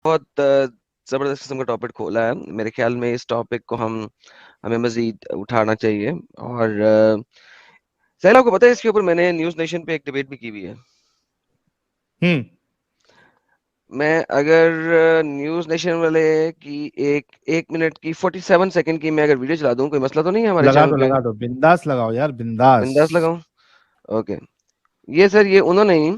बहुत जबरदस्त किस्म का टॉपिक खोला है। मेरे ख्याल में इस टॉपिक को हमें मजीद उठाना चाहिए। और सहला को पता है, इसके ऊपर मैंने न्यूज नेशन पे एक डिबेट भी की हुई है। हम्म। मैं अगर न्यूज नेशन वाले की एक एक मिनट की 47 सेकंड की मैं अगर वीडियो चला दूं, कोई मसला तो नहीं है हमारे चैनल पे? लगा दो, बिंदास लगाओ यार, बिंदास। बिंदास लगाऊं? ओके। ये सर, ये उन्होंने ही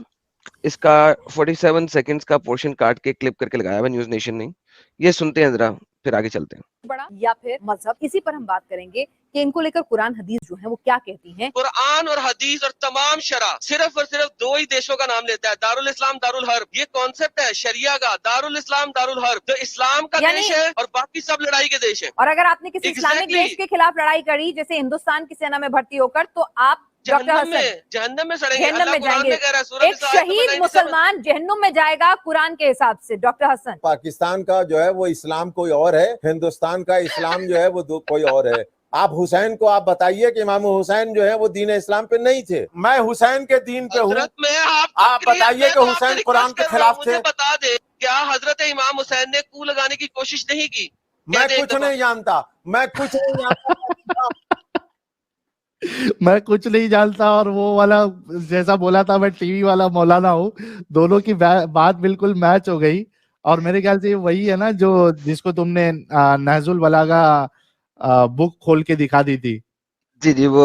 इसका 47 सेकंड्स का पोर्शन काट के क्लिप करके लगाया हुआ, न्यूज नेशन ने। ये सुनते हैं जरा, फिर आगे चलते हैं। बड़ा या फिर मजहब, इसी पर हम बात करेंगे कि इनको लेकर कुरान हदीस जो है वो क्या कहती हैं। कुरान और हदीस और तमाम शरा सिर्फ और सिर्फ दो ही देशों का नाम लेता है, दारुल इस्लाम, दारुल हर्ब। ये कॉन्सेप्ट है शरिया का, दारुल इस्लाम, दारुल हर्ब। तो इस्लाम का देश है और बाकी सब लड़ाई के देश है। और अगर आपने किसी इस्लामिक देश के खिलाफ लड़ाई करी, जैसे हिंदुस्तान की सेना में भर्ती होकर, तो आप जहन्नम में सड़ेंगे। जहन्नम में कुरान जाएंगे। कह रहा है, सूरह एक निसा आयत नंबर शहीद 97। मुसलमान जहन्नुम में जाएगा कुरान के हिसाब से। डॉक्टर हसन, पाकिस्तान का जो है वो इस्लाम कोई और है, हिंदुस्तान का इस्लाम जो है वो कोई और है। आप हुसैन को आप बताइए कि इमाम हुसैन जो है वो दीन इस्लाम पे नहीं थे। मैं हुसैन के दीन पे हूँ। आप बताइए कि हुसैन कुरान के खिलाफ थे? बता दे, क्या हजरत इमाम हुसैन ने कू लगाने की कोशिश नहीं की? मैं कुछ नहीं जानता, मैं कुछ नहीं जानता। मैं कुछ नहीं जानता, और वो वाला जैसा बोला था मैं टीवी वाला मौलाना हूँ। दोनों की बात बिल्कुल मैच हो गई। और मेरे ख्याल से वही है ना जो जिसको तुमने नहजुल बलागा बुक खोल के दिखा दी थी। जी जी, वो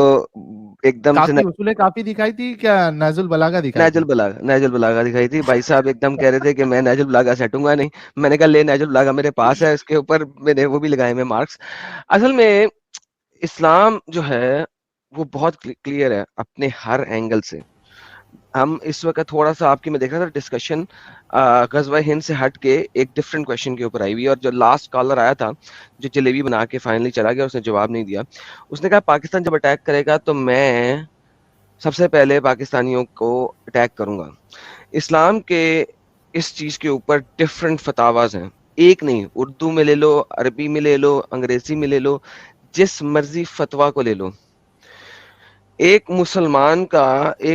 एकदम से काफी उसूले काफी दिखाई थी, क्या नहजुल बलागा दिखाई थी? नाजुल बलागा दिखाई थी। भाई साहब एकदम कह रहे थे कि मैं नाजुल बलागा से हटूंगा नहीं। मैंने कहा ले, नाजुल बलागा मेरे पास है, इसके ऊपर मैंने वो भी लगाए हुए मार्क्स। असल में इस्लाम जो है वो बहुत क्लियर है अपने हर एंगल से। हम इस वक्त थोड़ा सा, आपकी मैं देख रहा था डिस्कशन गजवा हिंद से हट के एक डिफरेंट क्वेश्चन के ऊपर आई हुई है। और जो लास्ट कॉलर आया था, जो जलेबी बना के फाइनली चला गया, उसने जवाब नहीं दिया। उसने कहा पाकिस्तान जब अटैक करेगा तो मैं सबसे पहले पाकिस्तानियों को अटैक करूंगा। इस्लाम के इस चीज के ऊपर डिफरेंट फतावाज हैं, एक नहीं। उर्दू में ले लो, अरबी में ले लो, अंग्रेजी में ले लो, जिस मर्जी फतवा को ले लो। एक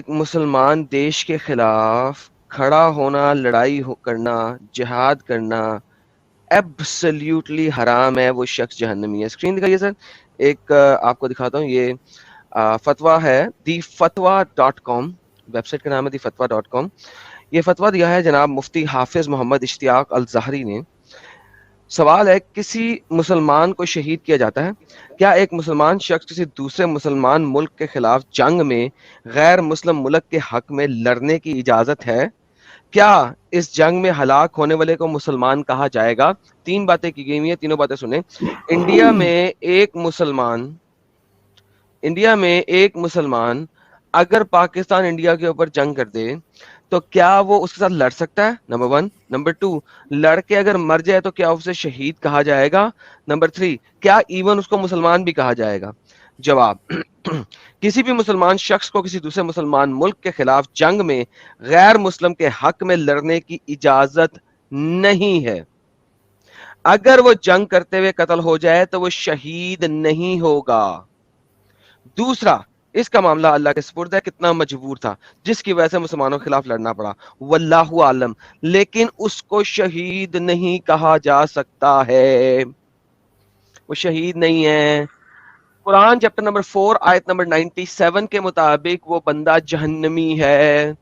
मुसलमान देश के खिलाफ खड़ा होना, करना, जिहाद करना एब्सोल्युटली हराम है। वो शख्स जहन्नमी है। स्क्रीन दिखाइए सर, एक आपको दिखाता हूँ। ये फतवा है thefatwa.com, वेबसाइट का नाम है thefatwa.com। ये फतवा दिया है जनाब मुफ्ती हाफिज मोहम्मद इश्तियाक अल ज़हरी ने। सवाल है, किसी मुसलमान को शहीद किया जाता है, क्या एक मुसलमान शख्स किसी दूसरे मुसलमान मुल्क के खिलाफ जंग में गैर मुस्लिम मुल्क के हक में लड़ने की इजाजत है? क्या इस जंग में हलाक होने वाले को मुसलमान कहा जाएगा? तीन बातें की गई हुई है, तीनों बातें सुने। इंडिया में एक मुसलमान अगर पाकिस्तान इंडिया के ऊपर जंग कर दे तो क्या वो उसके साथ लड़ सकता है? नंबर 1। नंबर 2, लड़के अगर मर जाए तो क्या उसे शहीद कहा जाएगा? नंबर 3, क्या इवन उसको मुसलमान भी कहा जाएगा? जवाब किसी भी मुसलमान शख्स को किसी दूसरे मुसलमान मुल्क के खिलाफ जंग में गैर मुस्लिम के हक में लड़ने की इजाजत नहीं है। अगर वो जंग करते हुए कत्ल हो जाए तो वो शहीद नहीं होगा। दूसरा, इसका मामला अल्लाह के सुपुर्द है, कितना मजबूर था जिसकी वजह से मुसलमानों के खिलाफ लड़ना पड़ा, वल्लाहु आलम। लेकिन उसको शहीद नहीं कहा जा सकता है, वो शहीद नहीं है। कुरान चैप्टर नंबर 4 आयत नंबर 97 के मुताबिक वो बंदा जहन्नमी है।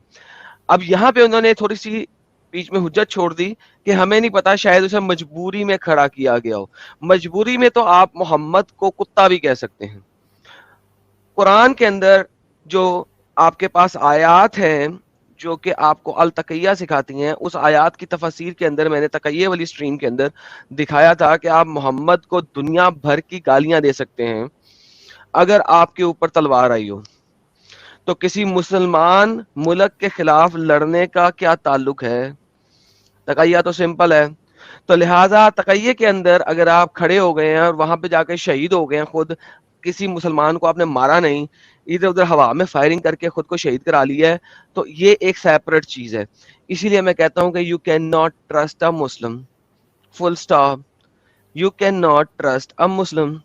अब यहाँ पे उन्होंने थोड़ी सी बीच में हुज्जत छोड़ दी कि हमें नहीं पता, शायद उसे मजबूरी में खड़ा किया गया हो। मजबूरी में तो आप मोहम्मद को कुत्ता भी कह सकते हैं। कुरान के अंदर जो आपके पास आयात हैं जो कि आपको अल तकैया सिखाती हैं, उस आयात की तफसीर के अंदर मैंने तकैये वाली स्ट्रीम के अंदर दिखाया था कि आप मोहम्मद को दुनिया भर की गालियां दे सकते हैं अगर आपके ऊपर तलवार आई हो। तो किसी मुसलमान मुल्क के खिलाफ लड़ने का क्या ताल्लुक है? तकैया तो सिंपल है। तो लिहाजा तकैये के अंदर अगर आप खड़े हो गए हैं और वहां पे जाकर शहीद हो गए हैं, खुद किसी मुसलमान को आपने मारा नहीं, इधर उधर हवा में फायरिंग करके खुद को शहीद करा लिया है, तो ये एक सेपरेट चीज है। इसीलिए मैं कहता हूं कि you can not trust a Muslim, full stop. You can not trust a Muslim.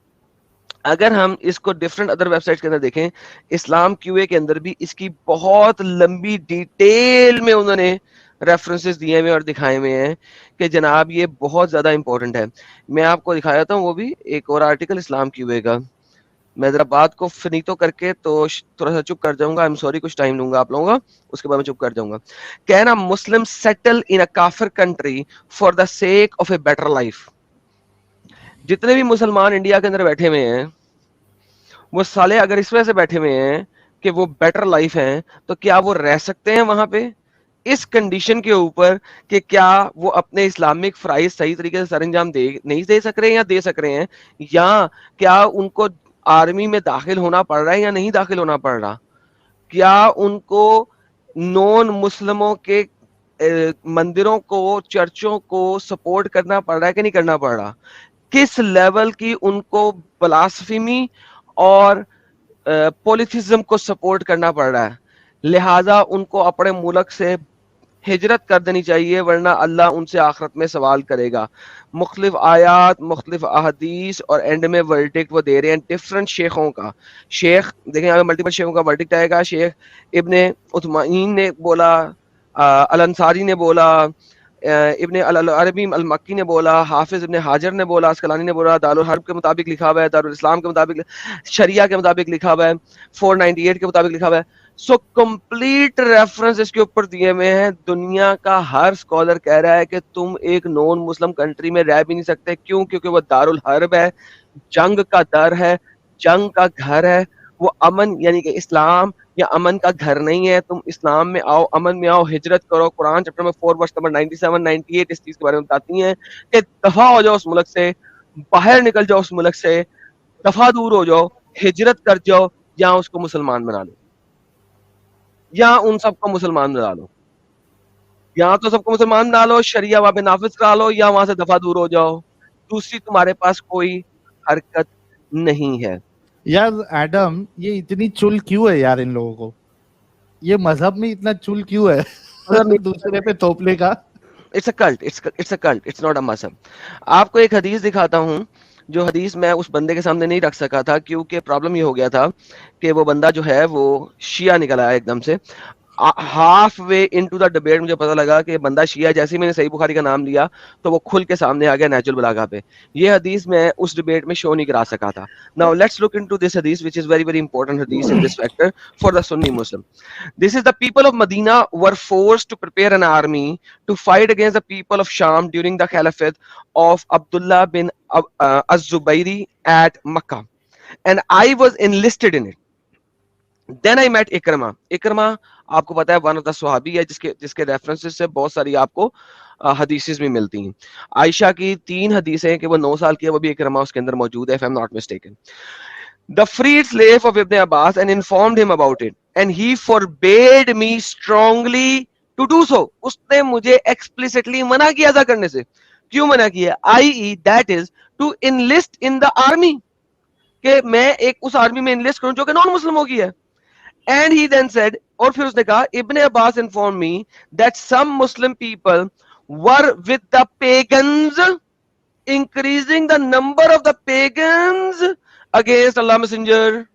अगर हम इसको डिफरेंट अदर वेबसाइट्स के अंदर देखें, इस्लाम क्यूए के अंदर भी इसकी बहुत लंबी डिटेल में उन्होंने रेफरेंसेस दिए हुए और दिखाए हुए हैं कि जनाब ये बहुत ज्यादा इंपॉर्टेंट है। मैं आपको दिखाया था वो भी एक और आर्टिकल इस्लाम क्यूबे का। मैं जरा बात को फिनितो करके तो थोड़ा सा चुप कर जाऊंगा। आई एम सॉरी, कुछ टाइम लूंगा आप लोगों का, उसके बाद मैं चुप कर जाऊंगा। कहना मुस्लिम सेटल इन अ काफिर country for the sake of a better life. जितने भी मुसलमान इंडिया के अंदर बैठे हुए हैं वो साले अगर इस वजह से बैठे हुए हैं कि वो बेटर लाइफ है, तो क्या वो रह सकते हैं वहां पे इस कंडीशन के ऊपर कि क्या वो अपने इस्लामिक फ्राइज सही तरीके से सरंजाम दे नहीं दे सक रहे हैं या दे सक रहे हैं, या क्या उनको आर्मी में दाखिल होना पड़ रहा है या नहीं दाखिल होना पड़ रहा, क्या उनको नॉन मुस्लिमों के मंदिरों को, चर्चों को सपोर्ट करना पड़ रहा है कि नहीं करना पड़ रहा, किस लेवल की उनको ब्लास्फेमी और पॉलिथिज्म को सपोर्ट करना पड़ रहा है। लिहाजा उनको अपने मुल्क से हिजरत कर देनी चाहिए, वरना अल्लाह उनसे आखिरत में सवाल करेगा। मुख्तलिफ आयात, मुख्तलिफ अहदीस और एंड में वर्डिक्ट वो दे रहे हैं डिफरेंट शेखों का। शेख देखें, यहाँ मल्टीपल शेखों का वर्डिक्ट आएगा। शेख इब्ने उथमाइन ने बोला, अल अंसारी ने बोला, इब्ने अल अरबी अल मक्की ने बोला, हाफिज इब्ने हाजर ने बोला, अस्कलानी ने बोला, दारुल हर्ब के मुताबिक लिखा हुआ है, दारुल इस्लाम के मुताबिक, शरिया के मुताबिक लिखा हुआ है, 498 के मुताबिक लिखा हुआ है। सो कंप्लीट रेफरेंस इसके ऊपर दिए हुए हैं। दुनिया का हर स्कॉलर कह रहा है कि तुम एक नॉन मुस्लिम कंट्री में रह भी नहीं सकते। क्यों? क्योंकि वो दारुल हर्ब है, जंग का दर है, जंग का घर है। वो अमन यानी कि इस्लाम या अमन का घर नहीं है। तुम इस्लाम में आओ, अमन में आओ, हिजरत करो। कुरान चैप्टर में 4 वर्स नंबर 97 98 इस चीज के बारे में बताती हैं कि दफा हो जाओ उस मुल्क से, बाहर निकल जाओ उस मुल्क से, दफा दूर हो जाओ, हिजरत कर जाओ, या उसको मुसलमान बना लो, या उन सबको मुसलमान बना लो, या तो सबको मुसलमान बना लो, शरिया वहां पे नाफिज करा लो, या वहां से दफा दूर हो जाओ। दूसरी तुम्हारे पास कोई हरकत नहीं है। यार एडम, ये इतनी चुल क्यों है यार इन लोगों को? ये मजहब में इतना चुल क्यों है दूसरे पे थोपने का? It's a cult, it's a cult, it's not a मजहब। आपको एक हदीस दिखाता हूँ, जो हदीस मैं उस बंदे के सामने नहीं रख सका था क्योंकि प्रॉब्लम ये हो गया था कि वो बंदा जो है वो शिया निकल आया एकदम से। Half way into the debate मुझे पता लगा कि बंदा शिया। जैसे ही मैंने सही बुखारी का नाम लिया तो वो खुल के सामने आ गया नेचुरल बलागा पे। ये हदीस मैं उस डिबेट में शो नहीं करा सका था। Now let's look into this हदीस which is very very important हदीस in this factor for the Sunni Muslim. This is the people of Medina were forced to prepare an army to fight against the people of Sham during the caliphate of Abdullah bin Az-Zubayri at Makkah, and I was enlisted in it. Then I met Ikrama. Ikrama आपको पता है one of the सहाबी है जिसके जिसके references से बहुत सारी आपको हदीसेस भी मिलती हैं। आयशा की 3 हदीसें कि वो 9 साल की है, वो भी इक्रमा उसके अंदर मौजूद है, if I am not mistaken. The freed slave of Ibn Abbas and informed him about it, and he forbade me strongly to do so. उसने मुझे explicitly मना किया था करने से। क्यों मना किया? i.e. that is to enlist in the army, कि मैं एक उस आर्मी में enlist करूं जो कि नॉन मुस्लिमों की है। And he then said, और फिर उसने कहा, Ibn Abbas informed me that some Muslim people were with the pagans, increasing the number of the pagans against Allah Messenger.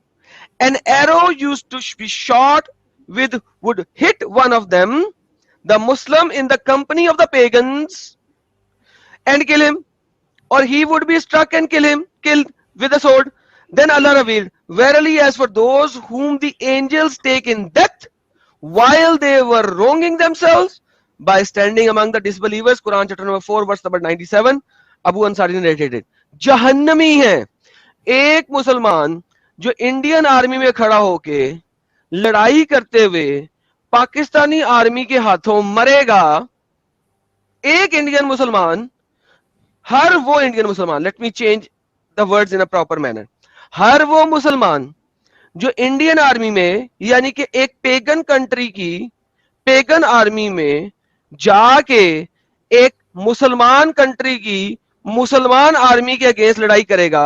An arrow used to be shot with would hit one of them, the Muslim in the company of the pagans, and kill him, or he would be struck and killed with a sword. Then Allah revealed, verily as for those whom the angels take in death while they were wronging themselves by standing among the disbelievers, Quran chapter number 4 verse number 97, Abu Ansari narrated, जहन्नमी है एक मुसलमान जो Indian army में खड़ा होके लड़ाई करते हुए पाकिस्तानी आर्मी के हाथों मरेगा। एक इंडियन मुसलमान, हर वो इंडियन मुसलमान, let me change the words in a proper manner, हर वो मुसलमान जो इंडियन आर्मी में यानी कि एक पेगन कंट्री की पेगन आर्मी में जाके एक मुसलमान कंट्री की मुसलमान आर्मी के अगेंस्ट लड़ाई करेगा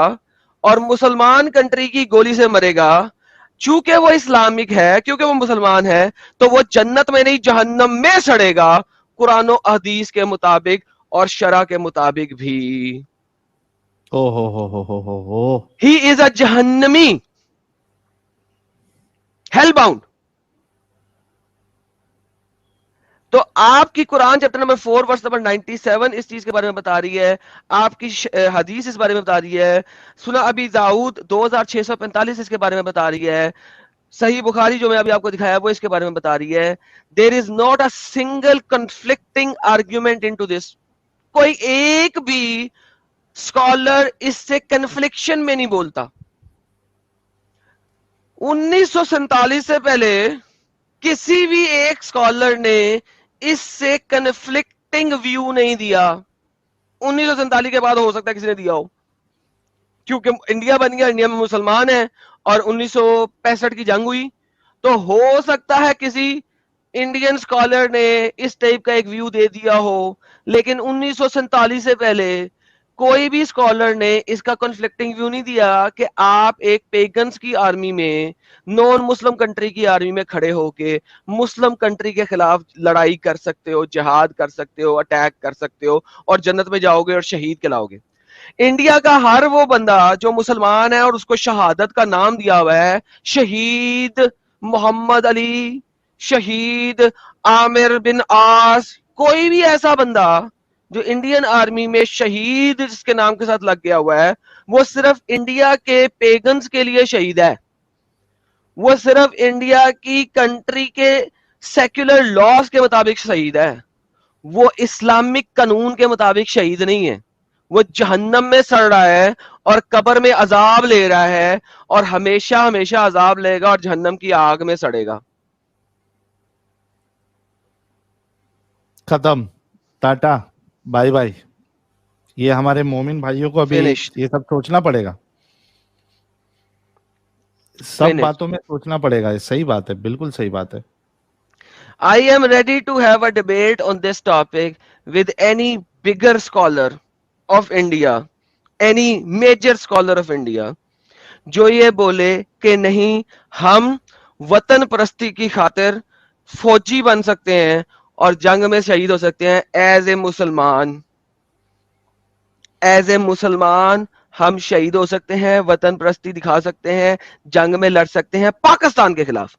और मुसलमान कंट्री की गोली से मरेगा, चूंकि वो इस्लामिक है, क्योंकि वो मुसलमान है, तो वो जन्नत में नहीं जहन्नम में सड़ेगा, कुरान और हदीस के मुताबिक और शरा के मुताबिक भी। ओ हो। ही इज अ जहन्नमी, हेल बाउंड। तो आपकी Quran chapter number 4 verse number 97 इस चीज के बारे में बता रही है, आपकी हदीस इस बारे में बता रही है, सुना अबी दाऊद 2645 इसके बारे में बता रही है, सही बुखारी जो मैं अभी आपको दिखाया वो इसके बारे में बता रही है। There is not a single conflicting argument into this. कोई एक भी स्कॉलर इससे कन्फ्लिक्शन में नहीं बोलता। 1947 से पहले किसी भी एक स्कॉलर ने इससे कन्फ्लिक्टिंग व्यू नहीं दिया। 1947 के बाद हो सकता है किसी ने दिया हो, क्योंकि इंडिया बन गया, इंडिया में मुसलमान है और 1965 की जंग हुई, तो हो सकता है किसी इंडियन स्कॉलर ने इस टाइप का एक व्यू दे दिया हो, लेकिन 1947 से पहले कोई भी स्कॉलर ने इसका कॉन्फ्लिक्टिंग व्यू नहीं दिया कि आप एक पेगन्स की आर्मी में, नॉन मुस्लिम कंट्री की आर्मी में खड़े होके मुस्लिम कंट्री के खिलाफ लड़ाई कर सकते हो, जिहाद कर सकते हो, अटैक कर सकते हो और जन्नत में जाओगे और शहीद कहलाओगे। इंडिया का हर वो बंदा जो मुसलमान है और उसको शहादत का नाम दिया हुआ है, शहीद मोहम्मद अली, शहीद आमिर बिन आस, कोई भी ऐसा बंदा जो इंडियन आर्मी में शहीद जिसके नाम के साथ लग गया हुआ है, वो सिर्फ इंडिया के पेगन्स के लिए शहीद है। वो सिर्फ इंडिया की कंट्री के सेक्युलर लॉज के मुताबिक शहीद है, वो इस्लामिक कानून के मुताबिक शहीद नहीं है। वो जहन्नम में सड़ रहा है और कब्र में अजाब ले रहा है और हमेशा हमेशा अजाब लेगा और जहन्नम की आग में सड़ेगा। खत्म, टाटा, बाय बाय। ये हमारे मोमिन भाइयों को अभी Finished. ये सब सोचना पड़ेगा, सब Finished. बातों में सोचना पड़ेगा। ये सही बात है, बिल्कुल सही बात है। I am ready to have a debate on this topic with any bigger scholar of India, any major scholar of India, जो ये बोले कि नहीं हम वतन परस्ती की खातिर फौजी बन सकते हैं और जंग में शहीद हो सकते हैं। एज ए मुसलमान, एज ए मुसलमान हम शहीद हो सकते हैं, वतन परस्ती दिखा सकते हैं, जंग में लड़ सकते हैं पाकिस्तान के खिलाफ,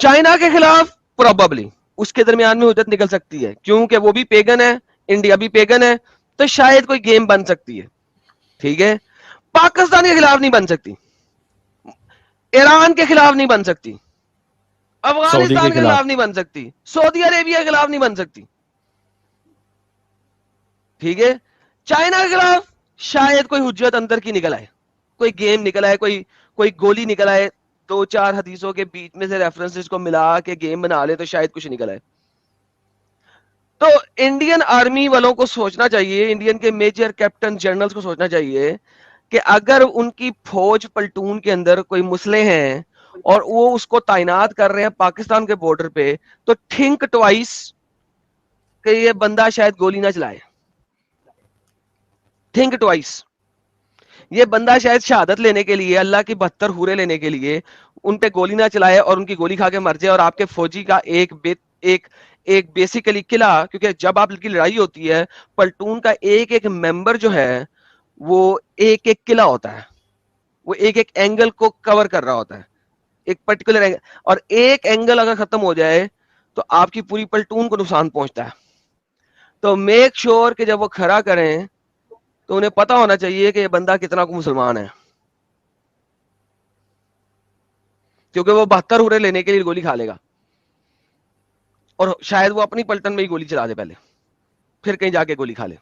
चाइना के खिलाफ प्रोबेबली उसके दरमियान में हुज्जत निकल सकती है, क्योंकि वो भी पेगन है, इंडिया भी पेगन है, तो शायद कोई गेम बन सकती है। ठीक है, पाकिस्तान के खिलाफ नहीं बन सकती, ईरान के खिलाफ नहीं बन सकती, अफगानिस्तान के खिलाफ नहीं बन सकती, सऊदी अरेबिया के खिलाफ नहीं बन सकती। ठीक है, चाइना के खिलाफ शायद कोई हुज्जत अंदर की निकल आए, कोई गेम निकल आए, कोई गोली निकल आए, 2-4 हदीसों के बीच में से रेफरेंसेस को मिला के गेम बना ले तो शायद कुछ निकल आए। तो इंडियन आर्मी वालों को सोचना चाहिए, इंडियन के मेजर कैप्टन जनरल्स को सोचना चाहिए कि अगर उनकी फौज पलटून के अंदर कोई मुसले हैं और वो उसको तैनात कर रहे हैं पाकिस्तान के बॉर्डर पे, तो थिंक ट्वाइस कि ये बंदा शायद गोली ना चलाए। थिंक ट्वाइस, ये बंदा शायद शहादत लेने के लिए, अल्लाह की 72 हूरे लेने के लिए उन पे गोली ना चलाए और उनकी गोली खा के मर जाए और आपके फौजी का एक बेसिकली किला, क्योंकि जब आपकी लड़ाई होती है पलटून का एक एक मेंबर जो है वो एक एक किला होता है, वो एक एक एंगल को कवर कर रहा होता है, एक पर्टिकुलर एंगल, और एक एंगल अगर खत्म हो जाए तो आपकी पूरी पलटून को नुकसान पहुंचता है। तो मेक श्योर कि जब वो खड़ा करें तो उन्हें पता होना चाहिए कि ये बंदा कितना को मुसलमान है, क्योंकि वो 72 हुरे लेने के लिए गोली खा लेगा और शायद वो अपनी पलटन में ही गोली चला दे पहले, फिर कहीं जाके गोली खा ले।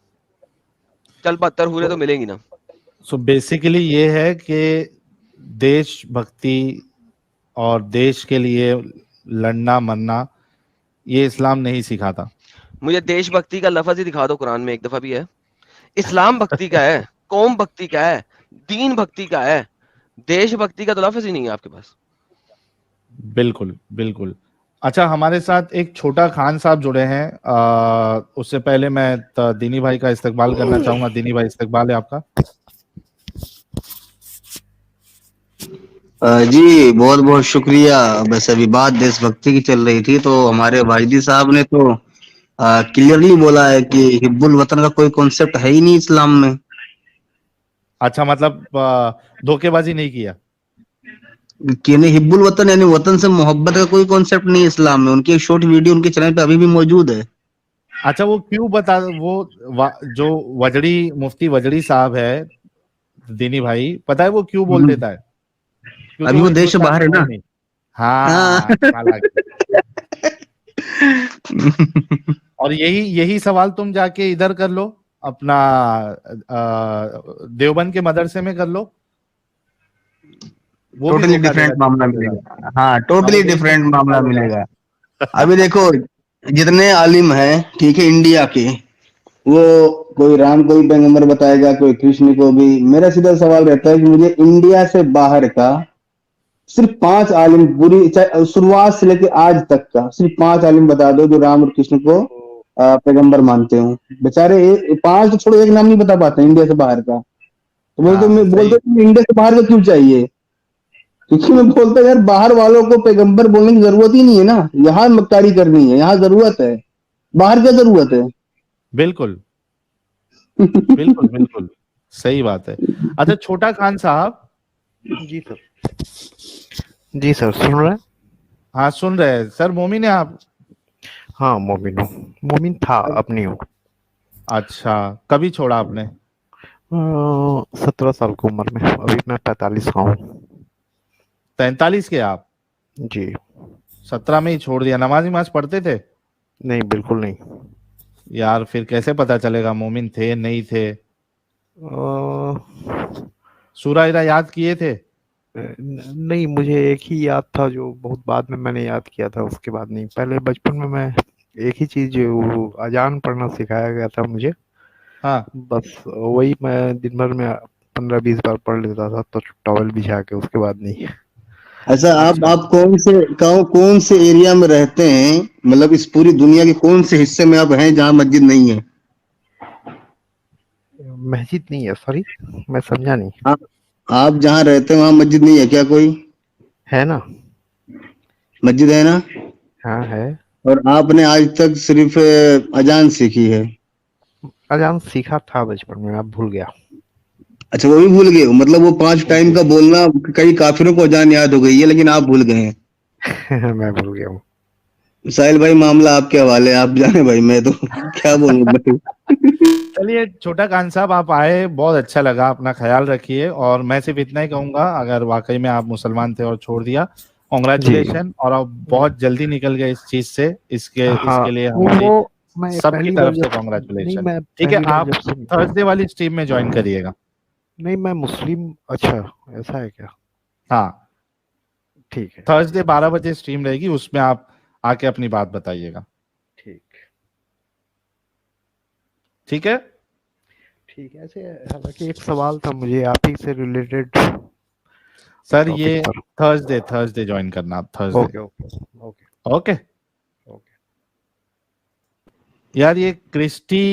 चल 72 हुरे तो मिलेंगी ना। सो बेसिकली ये है कि देशभक्ति और देश के लिए लड़ना मरना ये इस्लाम नहीं सिखाता। मुझे देशभक्ति का लफ्ज ही दिखा दो कुरान में एक दफा भी है। इस्लाम भक्ति का है, कौम भक्ति का है, दीन भक्ति का है, देशभक्ति का तो लफ्ज ही नहीं है आपके पास। बिल्कुल बिल्कुल। अच्छा, हमारे साथ एक छोटा खान साहब जुड़े हैं। उससे पहले मैं दीनी भाई का इस्तकबाल करना चाहूंगा। दीनी भाई, इस्तकबाल है आपका। जी बहुत बहुत शुक्रिया। बस अभी बात देशभक्ति की चल रही थी तो हमारे भाईजी साहब ने तो क्लियरली बोला है कि हिब्बुल वतन का कोई कॉन्सेप्ट है ही नहीं इस्लाम में। अच्छा, मतलब धोखेबाजी नहीं किया। कि नहीं, हिब्बुल वतन यानी वतन से मोहब्बत का कोई कॉन्सेप्ट नहीं है इस्लाम में। उनकी एक शॉर्ट वीडियो उनके चैनल पे अभी भी मौजूद है। अच्छा, वो क्यों बता, जो वजड़ी, मुफ्ती वजड़ी साहब है, दीनी भाई, पता है वो क्यों बोल देता है? क्योंकि अभी वो वो देश से हिंदुस्तान बाहर में है है ही ना। नहीं। हाँ, हाँ। चालाकी। और यही सवाल तुम जाके इधर कर लो, अपना देवबंद के मदरसे में कर लो, वो भी टोटली धोखा देगा डिफरेंट मामला चप्पल के साथ। मिलेगा। हाँ, हमारे टोटली देश में डिफरेंट भी धोखा मामला देगा। मिलेगा। अभी देखो, जितने आलिम हैं, ठीक है, इंडिया के, वो कोई राम को भी पैगंबर बताएगा, कोई कृष्ण को भी। मेरा सीधा सवाल रहता है कि मुझे इंडिया से बाहर का सिर्फ 5 आलिम, पूरी शुरुआत से लेके आज तक का सिर्फ 5 आलिम बता दो जो राम और कृष्ण को पैगंबर मानते हो। बेचारे 5 तो छोड़ो, एक नाम नहीं बता पाते इंडिया से बाहर का। तो बोलते, हाँ मैं सही। बोलते इंडिया से बाहर का क्यों चाहिए? क्योंकि मैं बोलता यार, बाहर वालों को पैगंबर बोलने की जरूरत ही नहीं है ना। यहाँ मक्कारी करनी है, यहाँ जरूरत है, बाहर क्या जरूरत है? बिल्कुल बिल्कुल बिल्कुल, सही बात है। अच्छा छोटा खान साहब। जी सर। जी सर, सुन रहे हैं? हाँ सुन रहे हैं सर। मोमिन है आप? हाँ, मोमिन हूँ। मोमिन था, अब नहीं हूँ। अच्छा, कभी छोड़ा आपने? 17 साल की उम्र में। अभी मैं 45 का हूँ। 43 के आप? जी। 17 में ही छोड़ दिया। नमाज पढ़ते थे? नहीं, बिल्कुल नहीं। यार फिर कैसे पता चलेगा मोमिन थे नहीं थे? सूरा ईरा याद किए थे? नहीं, मुझे एक ही याद था जो बहुत बाद में मैंने याद किया था, उसके बाद नहीं। पहले बचपन में मैं एक ही चीज, वो अजान पढ़ना सिखाया गया था मुझे। हाँ। बस वही मैं दिन भर में 15-20 बार पढ़ लेता था, तो टॉवल बिछा के, उसके बाद नहीं। अच्छा, अच्छा, आप कौन से एरिया में रहते हैं? मतलब इस पूरी दुनिया के कौन से हिस्से में आप हैं जहाँ मस्जिद नहीं है? मस्जिद नहीं है? सॉरी, मैं समझा नहीं। आप जहाँ रहते हैं वहाँ मस्जिद नहीं है क्या कोई? है ना। मस्जिद है ना? हाँ है। और आपने आज तक सिर्फ अजान सीखी है? अजान सीखा था बचपन में, अब भूल गया। अच्छा, वो भी भूल गए हो? मतलब वो 5 टाइम जी। का बोलना, कई काफिरों को अजान याद हो गई है, लेकिन आप भूल गए हैं। मैं भूल गया हूँ। साहिल भाई, मामला आपके हवाले, आप जाने भाई, मैं तो क्या बोलूं भाई। चलिए छोटा खान साहब, आप आए, बहुत अच्छा लगा। अपना ख्याल रखिए। और मैं सिर्फ इतना ही कहूंगा, अगर वाकई में आप मुसलमान थे और छोड़ दिया, जी। कॉन्ग्रेचुलेशन। और आप बहुत जल्दी निकल गए इस चीज से। हाँ, इसके लिए हमारी वो मैं सबकी पहली बार तरफ से जब नहीं, कॉन्ग्रेचुलेशन। मैं ठीक है, पहली बार आप जब सुन थर्सडे वाली स्ट्रीम में ज्वाइन करिएगा। नहीं, मैं मुस्लिम। अच्छा, ऐसा है क्या? हाँ, ठीक है। थर्सडे 12 बजे स्ट्रीम रहेगी, उसमें आप आके अपनी बात बताइएगा। ठीक ठीक है। ठीक है। ऐसे हालांकि एक सवाल था मुझे आप ही से रिलेटेड सर टॉपिक ये पर। थर्सडे ज्वाइन करना आप, Thursday. Okay okay okay okay. Okay. यार ये क्रिस्टी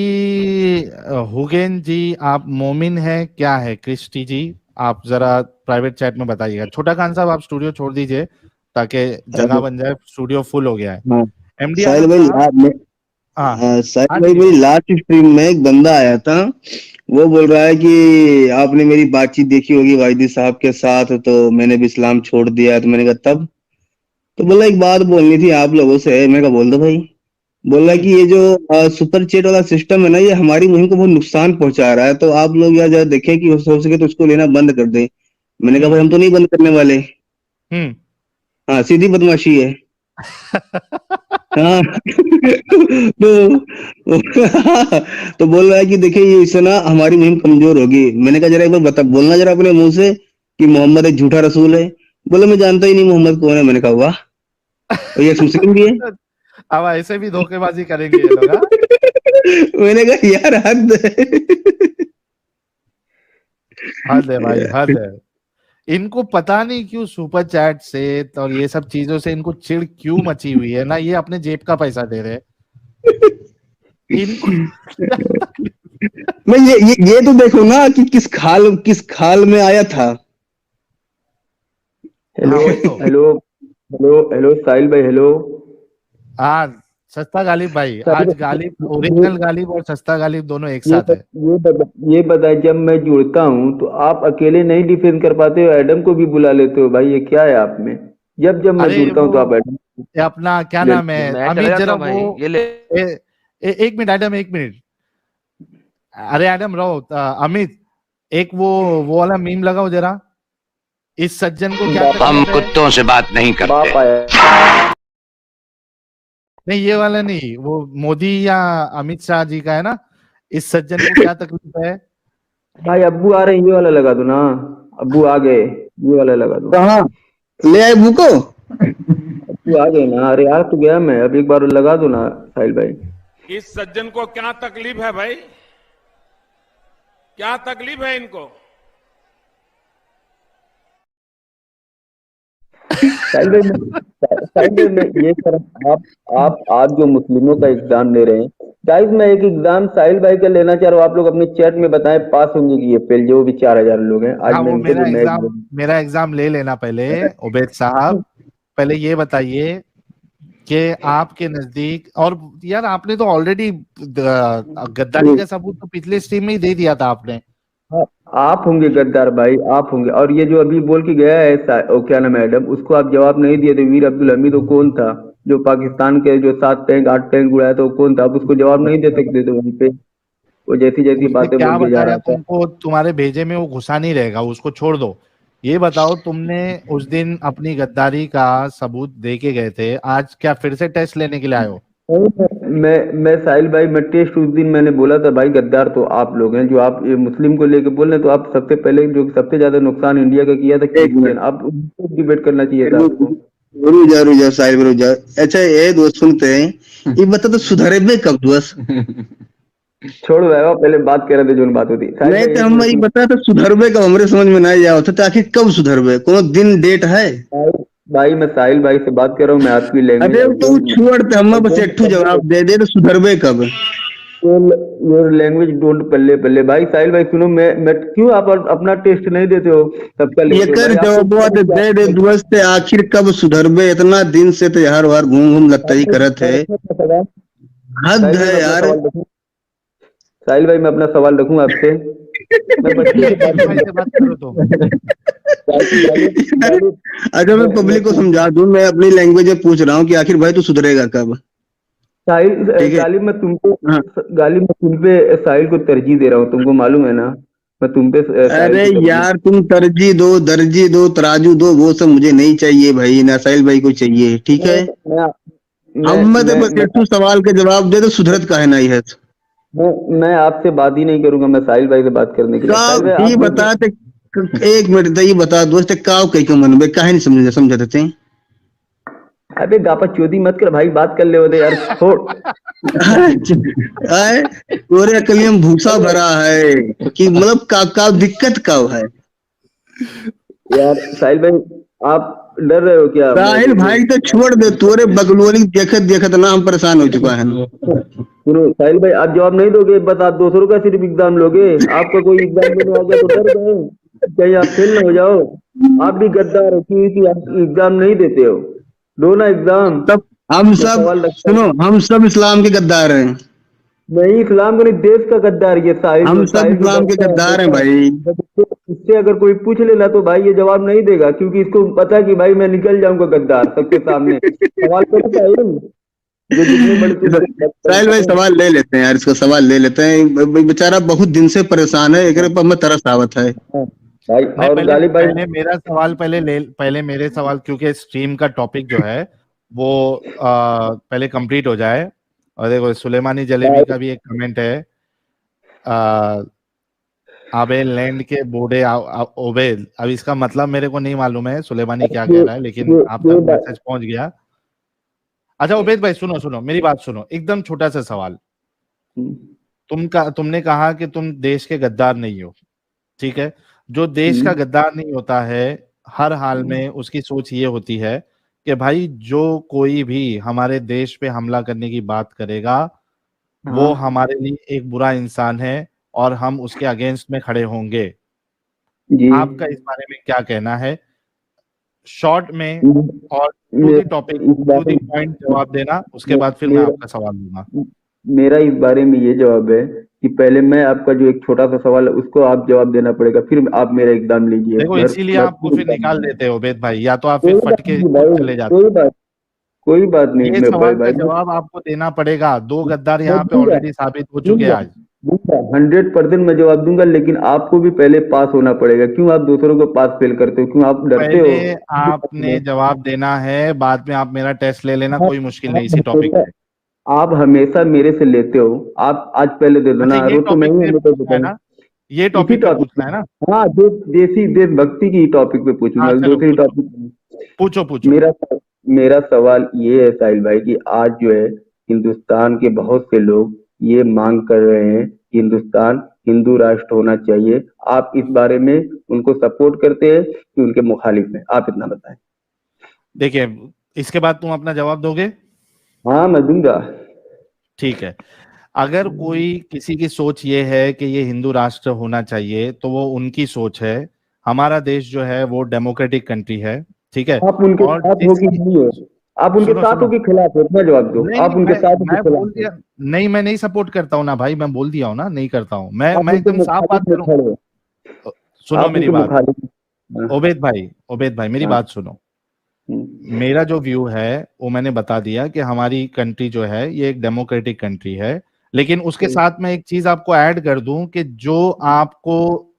हुगेन जी, आप मोमिन हैं क्या है क्रिस्टी जी? आप जरा प्राइवेट चैट में बताइएगा। छोटा खान साहब, आप स्टूडियो छोड़ दीजिए ताकि जगह बन जाए। स्टूडियो फुल हो गया है। हाँ, एमडी साहिल आजम भाई, साहब। हाँ साहिल हाँ भाई, दीदी मेरी भाई। लास्ट स्ट्रीम में एक बंदा आया था। वो बोल रहा है कि आपने मेरी बातचीत देखी होगी वाहिदी साहब के साथ, तो मैंने भी इस्लाम छोड़ दिया। तो मैंने कहा तब? तो बोला एक बात बोलनी थी आप लोगों से। मैं कहा बोल दो भाई। बोल रहा है कि ये जो सुपर चैट वाला सिस्टम है ना, ये हमारी मुहिम को बहुत नुकसान पहुंचा रहा है, तो आप लोग यार जरा देखें कि हो सके तो उसको लेना बंद कर दें। मैंने कहा भाई, हम तो नहीं बंद करने वाले। हम्म। हाँ, सीधी बदमाशी है। हाँ। तो तो बोल रहा है कि देखिए, ये इससे ना हमारी मुहिम कमजोर होगी। मैंने कहा जरा एक बार बता, बोलना जरा अपने मुंह से कि मोहम्मद एक झूठा रसूल है। बोले मैं जानता ही नहीं मोहम्मद कौन है। मैंने कहा वाह, और ये मुस्लिम भी है। अब ऐसे भी धोखेबाजी करेंगे ये लोग, हाँ? मैंने कहा यार हद है। हद है भाई, हद है। इनको पता नहीं क्यों सुपर चैट से और ये सब चीजों से इनको चिढ़ क्यों मची हुई है ना। ये अपने जेब का पैसा दे रहे हैं इनको। मैं ये तो देखो ना कि किस खाल में आया था। हाँ हेलो वही तो। हेलो हेलो हेलो साहिल भाई, हेलो। हाँ सस्ता गालिब भाई, साहिल आज भाई, गालिब ओरिजिनल गालिब और सस्ता गालिब दोनों एक साथ है। ये बताए, जब मैं जुड़ता हूँ तो आप अकेले नहीं डिफेंड कर पाते हो, एडम को भी बुला लेते हो। भाई ये क्या है आप में? जब मैं अरे जुड़ता हूँ तो आप वो एडम ये अपना क्या ले नाम लेते है, मैं चला अमित जाता जरा हूँ भाई, वो ये ले। एक मिनट एडम, एक मिनट। अरे एडम रहो, अमित एक वो वाला मीम लगाओ जरा, इस सज्जन को क्या हो। तकलीफ है। कुत्तों से बात नहीं करते। बाप आया। नहीं ये वाला नहीं, वो मोदी या अमित शाह जी का है ना, इस सज्जन को क्या तकलीफ है। भाई अब्बू आ रहे हैं, ये वाला लगा दो ना। अब्बू आ गए, ये वाला लगा दो। कहाँ ले आए बुको? अब्बू आ गए ना। अरे यार तो गया मैं, अब एक बार लगा दो ना साहिल भाई। इस सज्जन को क्या तकलीफ है भाई? क्या तकलीफ है इनको? साहिल भाई मैं ये कर, आप जो मुस्लिमों का एग्जाम ले रहे हैं, गाइस मैं एक एग्जाम साहिल भाई का लेना चाह रहा हूँ। आप लोग अपने चैट में बताएं पास होंगे कि ये फेल, जो भी 4000 लोग हैं। आज हाँ मैं वो इनके लिए मैच मेरा एग्जाम ले लेना पहले उबैद साहब। पहले ये बताइए कि आपके नजदीक, और यार आपने तो ऑलरेडी गद्दारी का सबूत तो पिछले स्ट्रीम में ही दे दिया था आपने। आप होंगे गद्दार भाई, आप होंगे। और ये जो अभी बोल के गया है क्या नाम है मैडम, उसको आप जवाब नहीं दिए थे। वीर अब्दुल हमीद वो कौन था जो पाकिस्तान के जो 7 टैंक 8 टैंक उड़ाया था, वो कौन था? आप उसको जवाब नहीं दे सकते थे वहीं पे। वो जैसी जैसी उसने बातें क्या बोल के जा बताया रहा था। तुमको? तुम्हारे भेजे में वो घुसा नहीं रहेगा, उसको छोड़ दो। ये बताओ, तुमने उस दिन अपनी गद्दारी का सबूत दे के गए थे, आज क्या फिर से टेस्ट लेने के लिए आए हो? मैं साहिल भाई, मैं टेस्ट उस दिन मैंने बोला था भाई, गद्दार तो आप लोग हैं। जो आप ये मुस्लिम को लेके बोल रहे हैं, तो आप सबसे पहले जो सबसे ज्यादा नुकसान इंडिया का किया था क्रिश्चियन, आप उसको डिबेट करना चाहिए था आपको। रुक जा साहिल रुक जा। अच्छा ये दोस्त सुनते हैं, ये बता तो सुधरे में कब दोस्त? छोड़ो भाई, पहले बात कर रहे थे जो बात होती साहिल नहीं भाई, तो हम ये बता तो सुधरबे कब, हमरे समझ में नहीं आया तो आखिर कब सुधरबे? कोनो दिन डेट है? भाई मैं साहिल भाई से बात कर रहा हूँ, मैं आपकी लैंग्वेज। अरे तो छोड़ते, हम बस एक जवाब दे दे तो सुधरबे कब? योर लैंग्वेज डोंट पल्ले पल्ले। भाई साहिल भाई सुनो, मैं क्यों आप अपना टेस्ट नहीं देते हो सबका ये कर जवाब दे दे दोस्त, आखिर कब सुधरबे? इतना दिन से तो यार वार घूम घूम लगता ही करत है, हद है यार। साहिल भाई मैं अपना सवाल रखूं आपसे। मैं बच्चे से बात करो तो। अगर मैं पब्लिक को समझा दूं, मैं अपनी लैंग्वेज में पूछ रहा हूँ कि आखिर भाई तू सुधरेगा कब? साहिल गालिब मैं तुम पे साहिल को तरजीह दे रहा हूँ, तुमको मालूम है ना? मैं तुम पे अरे यार तुम तरजीह दो, दर्जी दो, तराजू दो, वो सब मुझे नहीं चाहिए भाई, ना साहिल भाई को चाहिए, ठीक है? हम तो बस एक सवाल का जवाब दे दो, सुधरत काहे नहीं है? मैं आपसे बात ही नहीं करूंगा, मैं साहिल भाई से बात करने के लिए। ये बता एक मिनट ये बता दोस्त, काव कई का मन में काहे नहीं समझ देते हैं? अबे गापा चोदी मत कर भाई, बात कर ले होते यार, छोड़। तोरे अकली में भूसा भरा है कि मतलब का दिक्कत का है यार? साहिल भाई आप डर रहे हो क्या? साहिल भाई तो छोड़ दे, तोरे बगलोली देखत देखत ना हम परेशान हो चुका है। सुनो साहिल भाई, आप जवाब नहीं दोगे, बस आप 200 का सिर्फ एग्जाम लोगे। आपका कोई एग्जाम देने आ गया तो डर गए कहीं आप फेल ना हो जाओ। आप भी गद्दार हो क्योंकि आप एग्जाम नहीं देते हो। दो ना एग्जाम। तब हम सब सुनो, हम सब इस्लाम के गद्दार हैं। नहीं इस्लाम का नहीं, देश का गद्दार ये साहिल। हम सब इस्लाम के गद्दार हैं भाई। इससे अगर कोई पूछ लेना तो भाई ये जवाब नहीं देगा, क्योंकि इसको पता है कि भाई मैं निकल जाऊंगा गद्दार सबके सामने। सवाल करो साहिल, साहिल भाई सवाल ले लेते हैं यार, इसका सवाल ले लेते हैं। बेचारा बहुत दिन से परेशान है, एक पर मैं तरस आवत है भाई। और गालिब भाई पहले मेरा सवाल पहले मेरे सवाल, क्योंकि स्ट्रीम का टॉपिक जो है वो पहले कंप्लीट हो जाए। और देखो सुलेमानी जलेबी का भी एक कमेंट है, आबे लैंड के बूढ़े ओबेद। अब इसका मतलब मेरे को नहीं मालूम है सुलेमानी क्या कह रहा है, लेकिन आप तक मैसेज पहुंच गया। अच्छा उबैद भाई सुनो मेरी बात सुनो, एकदम छोटा सा सवाल। तुमने कहा कि तुम देश के गद्दार नहीं हो, ठीक है? जो देश का गद्दार नहीं होता है, हर हाल में उसकी सोच ये होती है कि भाई जो कोई भी हमारे देश पे हमला करने की बात करेगा वो हमारे लिए एक बुरा इंसान है और हम उसके अगेंस्ट में खड़े होंगे। आपका इस बारे में क्या कहना है? शॉर्ट में और to the topic, to the point जवाब देना, उसके बाद फिर मैं आपका सवाल दूंगा। मेरा इस बारे में ये जवाब है कि पहले मैं आपका जो एक छोटा सा सवाल है उसको आप जवाब देना पड़ेगा, फिर आप मेरा एग्जाम लीजिए। देखो इसीलिए आपको फिर निकाल देते हो उबैद भाई, या तो आप फिर फट के चले जाते हो। कोई बात नहीं, ये सवाल का जवाब आपको देना पड़ेगा। 2 गद्दार यहाँ पे ऑलरेडी साबित हो चुके हैं आज। 100% मैं जवाब दूंगा, लेकिन आपको भी पहले पास होना पड़ेगा। क्यों आप दूसरों को पास फेल करते हो? क्यों आप डरते हो? पहले आपने जवाब देना है, बाद में आप मेरा टेस्ट ले लेना, कोई मुश्किल नहीं इसी टॉपिक पे। आप हमेशा मेरे से लेते हो, आप आज पहले दे दो ना। ये टॉपिक पे पूछना है ना? हाँ, देशभक्ति की टॉपिक पे पूछूंगा। दूसरी टॉपिक पूछो। मेरा सवाल ये है साहिल भाई कि आज जो है हिंदुस्तान के बहुत से लोग ये मांग कर रहे हैं कि हिंदुस्तान हिंदू राष्ट्र होना चाहिए। आप इस बारे में उनको सपोर्ट करते हैं कि उनके मुखालिफ हैं? आप इतना बताएं। देखिए, इसके बाद तुम अपना जवाब दोगे? हाँ, मैं दूंगा। ठीक है। अगर कोई किसी की सोच ये है कि ये हिंदू राष्ट्र होना चाहिए तो वो उनकी सोच है। हमारा देश जो है वो डेमोक्रेटिक कंट्री है, ठीक है। आप उनके साथ हो कि नहीं हो? आप उनके साथ हो कि खिलाफ हो? अपना जवाब दो। आप उनके साथ हो कि खिलाफ? नहीं, मैं नहीं सपोर्ट करता हूँ ना भाई, मैं बोल दिया हूँ ना, नहीं करता हूँ मैं एकदम साफ बात करूँ। सुनो मेरी बात उबैद भाई, मेरी बात सुनो। मेरा जो व्यू है वो मैंने बता दिया कि हमारी कंट्री जो है ये एक डेमोक्रेटिक कंट्री है, लेकिन उसके साथ मैं एक चीज आपको ऐड कर दूं कि जो आपको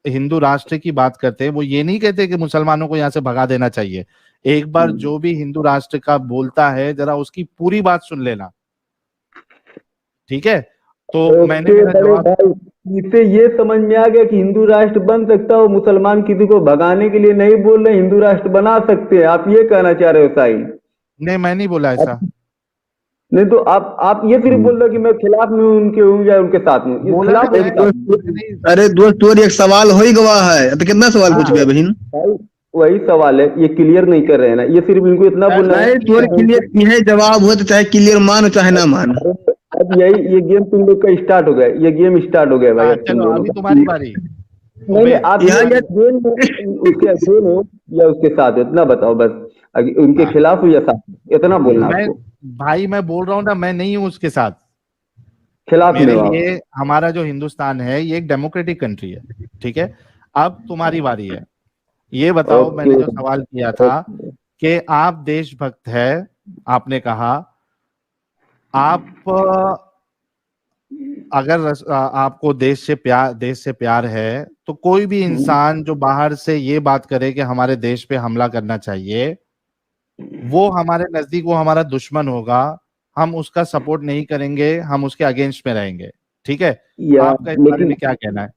हिंदू राष्ट्र की बात करते हैं वो ये नहीं कहते कि मुसलमानों को यहाँ से भगा देना चाहिए। एक बार जो भी हिंदू राष्ट्र का बोलता है जरा उसकी पूरी बात सुन लेना, ठीक है? तो मैंने मेरा जवाब इससे ये समझ में आ गया कि हिंदू राष्ट्र बन सकता हो। मुसलमान किसी को भगाने के लिए नहीं बोल रहे, हिंदू राष्ट्र बना सकते हैं। आप ये कहना चाह रहे हो साहिल? नहीं, मैं नहीं बोला ऐसा। नहीं तो आप ये सिर्फ बोल रहे हो कि मैं खिलाफ में उनके हूँ या उनके साथ में? अरे दोस्त, तो एक सवाल हो ही गवा है तो कितना सवाल पूछ गया बहन? वही सवाल है, ये क्लियर नहीं कर रहे हैं ना। ये सिर्फ इनको इतना बोलना है क्लियर यह जवाब हो तो चाहे क्लियर मानो चाहे ना मानो। अब ये गेम तुम लोग का स्टार्ट हो गया, ये गेम स्टार्ट हो गया भाई। चलो अभी तुम्हारी बारी। नहीं, आप उसके अगेन हो या उसके साथ, इतना बताओ बस। उनके खिलाफ हो या साथ, इतना बोलना आपको। भाई मैं बोल रहा हूँ ना, मैं नहीं हूँ उसके साथ, खिलाफ मेरे लिए हमारा जो हिंदुस्तान है ये एक डेमोक्रेटिक कंट्री है, ठीक है। अब तुम्हारी बारी है, ये बताओ। मैंने जो सवाल किया था कि आप देशभक्त है, आपने कहा आप अगर आपको देश से प्यार है तो कोई भी इंसान जो बाहर से ये बात करे कि हमारे देश पे हमला करना चाहिए, वो हमारे नजदीक वो हमारा दुश्मन होगा। हम उसका सपोर्ट नहीं करेंगे, हम उसके अगेंस्ट में रहेंगे, ठीक है? आपका इस बारे में क्या कहना है?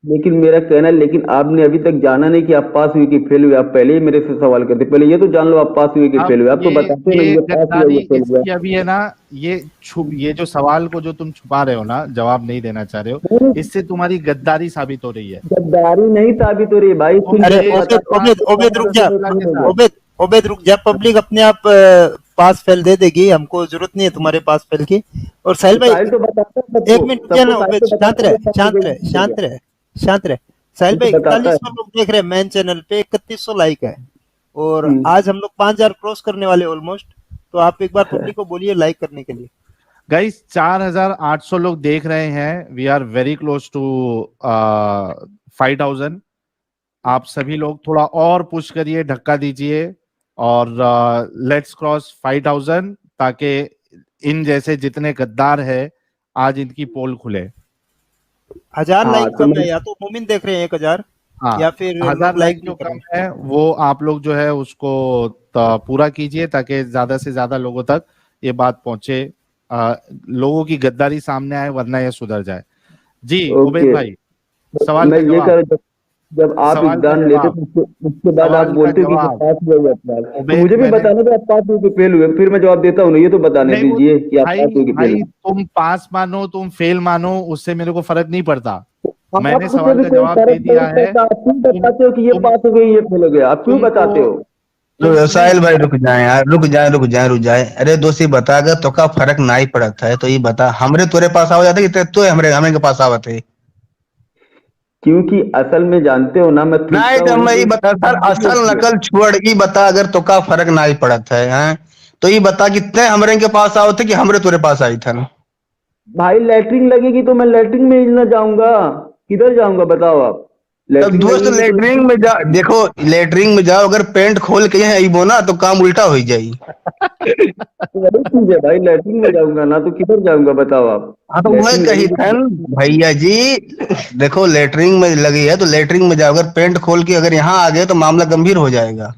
लेकिन मेरा कहना है, लेकिन आपने अभी तक जाना नहीं कि आप पास हुए कि फेल हुए। आप पहले ही मेरे से सवाल करते, पहले ये तो जान लो आप पास हुए कि फेल हुए। आप तो बताते नहीं पास हुए फेल हुए। अभी है ना, ये जो सवाल को जो तुम छुपा रहे हो ना, जवाब नहीं देना चाह रहे हो, इससे तुम्हारी गद्दारी साबित हो रही है। गद्दारी नहीं साबित हो रही है भाई। ओबेद रुक जा, पब्लिक अपने आप पास फेल दे देगी, हमको जरूरत नहीं है तुम्हारे पास फेल की। और साहिल भाई एक मिनट रुक जाना, ओबेद शांत रहे। साहिल भाई 4100 लोग देख रहे हैं मेन चैनल पे, 3100 लाइक है और आज हम लोग 5000 क्रॉस करने वाले ऑलमोस्ट। तो आप एक बार पब्लिक को बोलिए लाइक करने के लिए। गाइस 4800 लोग देख रहे हैं, we are very close to 5000। आप सभी लोग थोड़ा और पुश करिए, धक्का दीजिए और लेट्स क्रॉस 5000 ताकि इन जैसे जितने गद्दार है आज इनकी पोल खुले। 1000 लाइक कम है, या तो मोमिन देख रहे हैं 1000 या फिर 1000 लाइक जो कम है वो आप लोग जो है उसको पूरा कीजिए ताकि ज्यादा से ज्यादा लोगों तक ये बात पहुंचे, लोगों की गद्दारी सामने आए, वरना ये सुधर जाए। जी उबैद भाई, सवाल का जवाब। जब आप एग्जाम लेते तो उसके बाद आप बोलते कि पास हुए, तो मुझे भी बताना था आप पास हुए कि फेल हुए, फिर मैं जवाब देता हूँ ना। ये तो बताने दीजिए कि आप पास हुए कि फेल। तुम पास मानो तुम फेल मानो, उससे मेरे को फर्क नहीं पड़ता। मैंने सवाल का जवाब दे दिया है। क्यों बताते हो कि ये पास हो गई ये फेल हो गया? आप क्यों बताते हो? तो साहिल भाई रुक जाए यार, रुक जाए। अरे दोस्ती बता गए तो का फर्क नहीं पड़ता है, तो ये बता हमरे तोरे पास आ जाते कि तो हमें के पास आवत है। क्योंकि असल में जानते हो ना, मैं नहीं थूकता तो हूँ मैं ये बता सर, असल नकल छोड़ ई बता, अगर तो का फर्क ना ही पड़त है, हैं? तो ये बता कितने हमरे के पास आओ थे कि हमरे तुरे पास आई था? भाई लैट्रिन लगेगी तो मैं लैट्रिन में ही ना जाऊंगा, किधर जाऊंगा बताओ आप? तब लैट्रिन दोस्त लगेगी तो लेटरिंग में जा, देखो लेटरिंग में जाओ, अगर पेंट खोल के यहाँ आईबो ना तो काम उल्टा हो जाई। वही चीज है भाई, लैट्रिन में जाऊंगा ना तो किधर जाऊंगा बताओ आप? हाँ तो वह लैट्रिन कही लगेगी थन तो भैया जी, देखो लेटरिंग में लगी है तो लेटरिंग में जाओ, अगर पेंट खोल के अगर यहाँ आ गए तो मामला गंभीर हो जाएगा।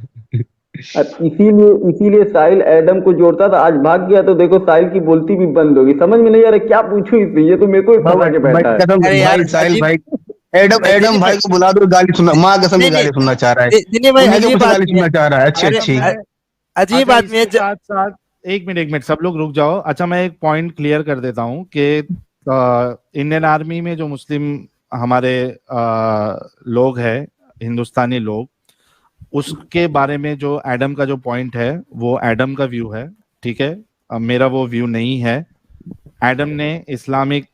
अब इसीलिए साहिल एडम को जोड़ता था, आज भाग गया तो देखो साहिल की बोलती भी बंद होगी। समझ में नहीं आ रहा क्या पूछूं इससे, ये तो मेरे को ही फंसा के भाई बैठा है। कसम अरे यार भाई, साहिल अजीब, भाई, एडम एडम दिलीप भाई भाई, को बुला दो, गाली सुनना, माँ कसम की नहीं नहीं गाली सुनना चाह रहा है, दिलीप भाई उन्हीं के अजीब मुझसे गाली आदमी है। सुनना चाह रहा है। अच्छी अरे अच्छी। अजीब अच्छा आदमी है इसके साथ साथ एक मिनट सब लोग रुक जाओ। अच्छा मैं एक पॉइंट क्लियर कर देता हूँ कि इंडियन आर्मी में जो मुस्लिम हमारे लोग हैं, हिंदुस्तानी लोग, उसके बारे में जो एडम का जो पॉइंट है वो एडम का व्यू है, ठीक है? मेरा वो व्यू नहीं है। एडम ने इस्लामिक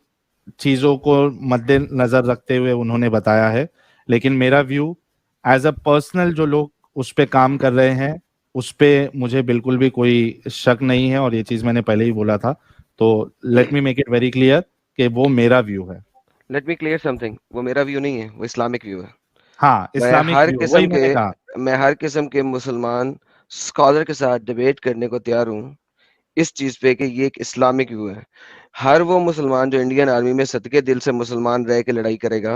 चीजों को मद्देनजर रखते हुए उन्होंने बताया है, लेकिन मेरा व्यू एज अ पर्सनल, जो लोग उस पे काम कर रहे हैं उस पे मुझे बिल्कुल भी कोई शक नहीं है, और ये चीज मैंने पहले ही बोला था। तो let me make it very clear कि वो मेरा व्यू है। लेट मी क्लियर समथिंग, वो मेरा व्यू नहीं है, वो इस्लामिक व्यू है। हाँ, इस्लामिक व्यू, वही मैंने कहा। मैं हर किस्म के मुसलमान स्कॉलर के साथ डिबेट करने को तैयार हूँ इस चीज पे कि ये एक इस्लामिक व्यू है। हर वो मुसलमान जो इंडियन आर्मी में सदके दिल से मुसलमान रह के लड़ाई करेगा,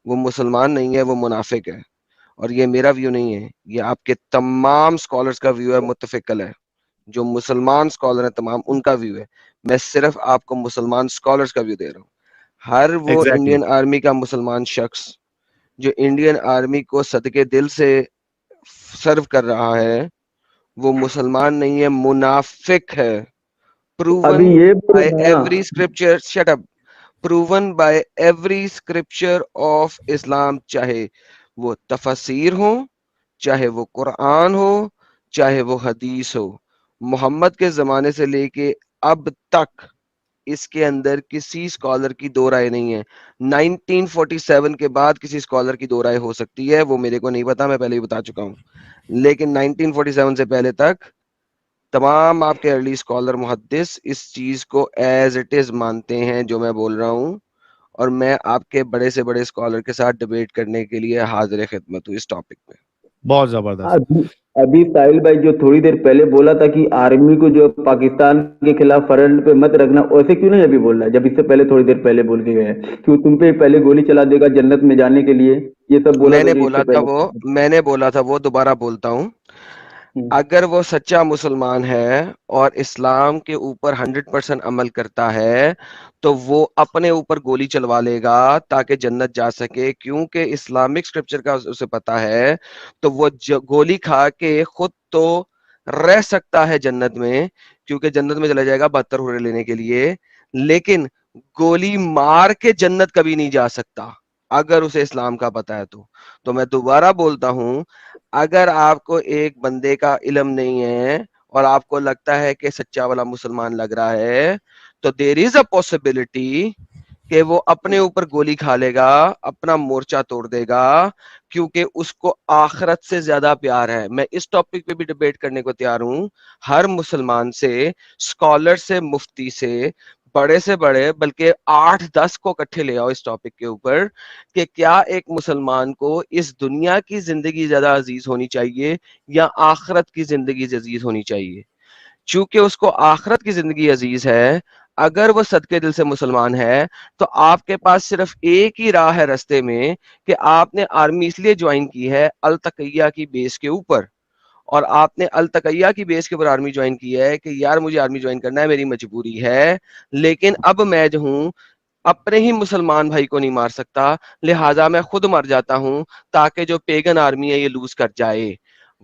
वो मुसलमान नहीं है, वो मुनाफिक है। और ये मेरा व्यू नहीं है, ये आपके तमाम स्कॉलर्स का व्यू है, मुत्तफिकल है। जो मुसलमान स्कॉलर है तमाम, उनका व्यू है। मैं सिर्फ आपको मुसलमान स्कॉलर्स का व्यू दे रहा हूँ। हर वो एग्जैक्टली इंडियन आर्मी का मुसलमान शख्स जो इंडियन आर्मी को सदके दिल से सर्व कर रहा है, वो मुसलमान नहीं है, मुनाफिक है। अभी प्रूवन ये बोलो बाय ना, every scripture, shut up, proven by every scripture of Islam, चाहे वो तफसीर हो, चाहे वो कुरान हो, चाहे वो हदीस हो। मोहम्मद के जमाने से लेके अब तक इसके अंदर किसी स्कॉलर की दो राय नहीं है। 1947 के बाद किसी स्कॉलर की दो राय हो सकती है, वो मेरे को नहीं पता, मैं पहले ही बता चुका हूँ। लेकिन 1947 से पहले तक तमाम आपके अर्ली स्कॉलर मुहद्दिस इस चीज को एज इट इज मानते हैं जो मैं बोल रहा हूँ। और मैं आपके बड़े से बड़े स्कॉलर के साथ डिबेट करने के लिए हाजिर खिदमत हूँ इस टॉपिक पे। बहुत जबरदस्त। अभी अभी साहिल भाई जो थोड़ी देर पहले बोला था कि आर्मी को जो पाकिस्तान के खिलाफ फ्रंट पे मत रखना, वैसे क्यों नहीं अभी बोल रहा है जब इससे पहले थोड़ी देर पहले बोल के गए हैं? क्यों तुम पे पहले गोली चला देगा जन्नत में जाने के लिए, ये सब बोला था जो इससे पहले। मैंने बोला था वो दोबारा बोलता हूँ। अगर वो सच्चा मुसलमान है और इस्लाम के ऊपर 100% अमल करता है, तो वो अपने ऊपर गोली चलवा लेगा ताकि जन्नत जा सके, क्योंकि इस्लामिक स्क्रिप्चर का उसे पता है। तो वो गोली खा के खुद तो रह सकता है जन्नत में, क्योंकि जन्नत में चला जाएगा 72 हुर्रे लेने के लिए, लेकिन गोली मार के जन्नत कभी नहीं जा सकता अगर उसे इस्लाम का पता है तो मैं दोबारा बोलता हूं, अगर आपको एक बंदे का इल्म नहीं है और आपको लगता है कि सच्चा वाला मुसलमान लग रहा है, तो देयर इज अ पॉसिबिलिटी कि वो अपने ऊपर गोली खा लेगा, अपना मोर्चा तोड़ देगा, क्योंकि उसको आखिरत से ज्यादा प्यार है। मैं इस टॉपिक पे भी डिबेट करने को तैयार हूं, हर मुसलमान से, स्कॉलर से, मुफ्ती से, बड़े से बड़े, बल्कि 8-10 को इकट्ठे ले आओ इस टॉपिक के ऊपर कि क्या एक मुसलमान को इस दुनिया की जिंदगी ज्यादा अजीज होनी चाहिए या आखिरत की जिंदगी अजीज होनी चाहिए। चूंकि उसको आखिरत की जिंदगी अजीज है, अगर वो सदके दिल से मुसलमान है, तो आपके पास सिर्फ एक ही राह है रास्ते में कि आपने आर्मी इसलिए ज्वाइन की है अल तकैया की बेस के ऊपर, और आपने अल तकैया की बेस के ऊपर आर्मी ज्वाइन की है कि यार मुझे आर्मी ज्वाइन करना है, मेरी मजबूरी है, लेकिन अब मैं जो हूं अपने ही मुसलमान भाई को नहीं मार सकता, लिहाजा मैं खुद मर जाता हूं ताकि जो पेगन आर्मी है ये लूज कर जाए।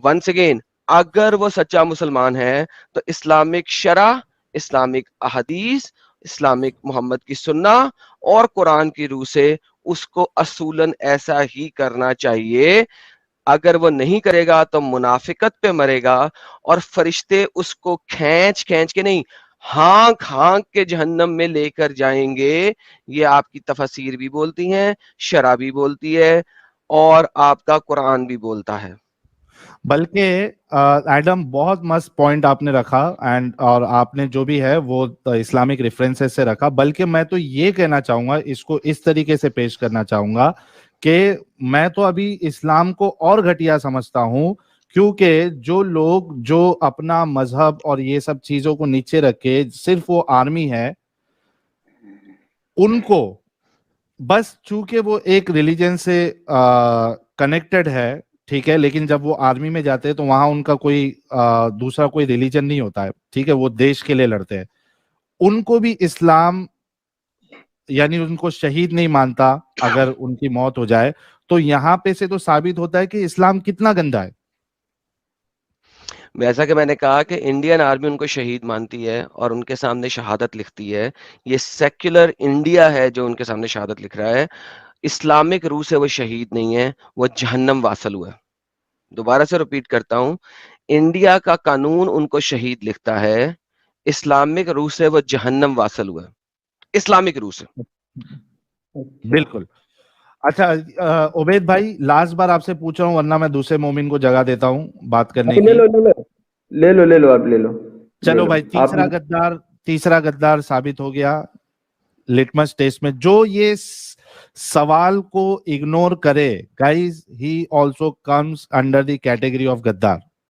वंस अगेन, अगर वो सच्चा मुसलमान है तो इस्लामिक शरा, इस्लामिक अहदीस, इस्लामिक मोहम्मद की सुन्ना और कुरान की रूह से उसको असूलन ऐसा ही करना चाहिए। अगर वो नहीं करेगा तो मुनाफिकत पे मरेगा, और फरिश्ते उसको खींच खींच के नहीं, हाँक हाँक के जहन्नम में लेकर जाएंगे, ये आपकी तफसीर भी बोलती हैं, शरा भी बोलती है और आपका कुरान भी बोलता है। बल्कि एडम बहुत मस्त पॉइंट आपने रखा एंड और आपने जो भी है वो इस्लामिक रेफरेंसेस से रखा, बल्कि मैं तो ये कहना चाहूंगा, इसको इस तरीके से पेश करना चाहूंगा कि मैं तो अभी इस्लाम को और घटिया समझता हूं, क्योंकि जो लोग जो अपना मजहब और ये सब चीजों को नीचे रख के सिर्फ वो आर्मी है, उनको बस चूंकि वो एक रिलीजन से कनेक्टेड है, ठीक है, लेकिन जब वो आर्मी में जाते हैं तो वहां उनका कोई दूसरा कोई रिलीजन नहीं होता है, ठीक है, वो देश के लिए लड़ते हैं, उनको भी इस्लाम यानी उनको शहीद नहीं मानता अगर उनकी मौत हो जाए। तो यहाँ पे से तो साबित होता है कि इस्लाम कितना गंदा है। जैसा कि मैंने कहा कि इंडियन आर्मी उनको शहीद मानती है और उनके सामने शहादत लिखती है। ये सेक्युलर इंडिया है जो उनके सामने शहादत लिख रहा है। इस्लामिक रूह से वो शहीद नहीं है, वो जहन्नम वासल हुआ है। दोबारा से रिपीट करता हूं, इंडिया का कानून उनको शहीद लिखता है, इस्लामिक रूह से वो जहन्नम वासल हुआ है, इस्लामिक रूह से। बिल्कुल। अच्छा उबैद भाई, लास्ट बार आपसे पूछ रहा हूँ वरना मैं दूसरे मोमिन को जगह देता हूँ बात करने की। ले लो आप ले लो। चलो भाई, तीसरा गद्दार साबित हो गया लिटमस टेस्ट में। जो ये सवाल को इग्नोर करे guys, he also comes under the category of गद्दार।